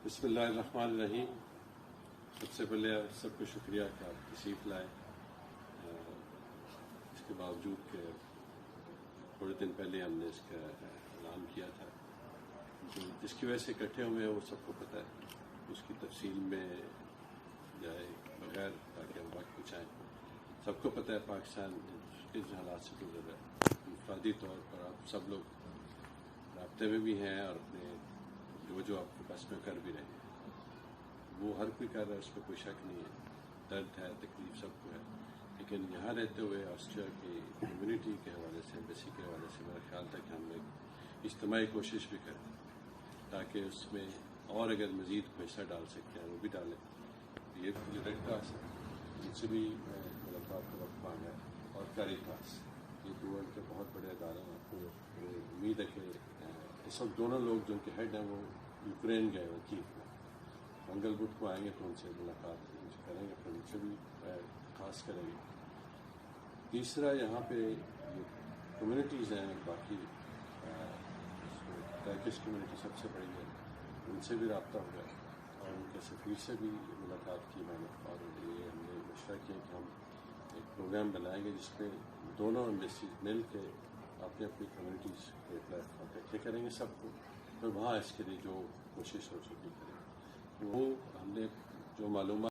بسم اللہ الرحمن الرحیم۔ سب سے پہلے سب کو شکریہ کہ آپ تشریف لائے، اس کے باوجود کہ تھوڑے دن پہلے ہم نے اس کا اعلان کیا تھا، جس کی وجہ سے اکٹھے ہوئے ہیں وہ سب کو پتہ ہے، اس کی تفصیل میں جائے بغیر تاکہ ہم وقت بچائیں۔ سب کو پتہ ہے پاکستان کس حالات سے گزر رہا ہے، انفرادی طور پر آپ سب لوگ رابطے میں بھی ہیں اور اپنے جو آپ کے پاس میں کر بھی رہے ہیں، وہ ہر کوئی کر رہا ہے، اس پہ کوئی شک نہیں ہے، درد ہے، تکلیف سب کو ہے، لیکن یہاں رہتے ہوئے آسٹریا کی کمیونٹی کے حوالے سے، ایمبیسی کے حوالے سے میرا خیال تھا کہ ہم ایک اجتماعی کوشش بھی کریں تاکہ اس میں اور اگر مزید کوئی حصہ ڈال سکتے ہیں وہ بھی ڈالیں۔ یہ ریڈ کراس ہے، ان سے بھی ملاقات کا وقت مانگا ہے، اور کیریٹاس، یہ دو ان کے بہت بڑے ادارے ہیں۔ امید ہے کہ اس وقت دونوں لوگ جو ان کے ہیڈ ہیں وہ یوکرین گئے ہوئے کیف میں، منگل بدھ کو آئیں گے تو ان سے ملاقات کریں گے، پھر ان سے بھی خاص کریں گے۔ تیسرا یہاں پہ کمیونٹیز ہیں، باقی ٹرکش کمیونٹی سب سے بڑی ہے، ان سے بھی رابطہ ہو گیا اور ان کے سفیر سے بھی ملاقات کی میں نے، اور یہ ہم نے مشورہ کیا کہ ہم ایک پروگرام بنائیں گے جس پہ دونوں ایمبیسیز مل کے اپنے اپنی کمیونٹیز کے پلیٹ فارم پہ اکٹھے کریں گے سب کو، پھر وہاں اس کے لیے جو کوشش ہو سکتی کریں گے۔ وہ ہم نے جو معلومات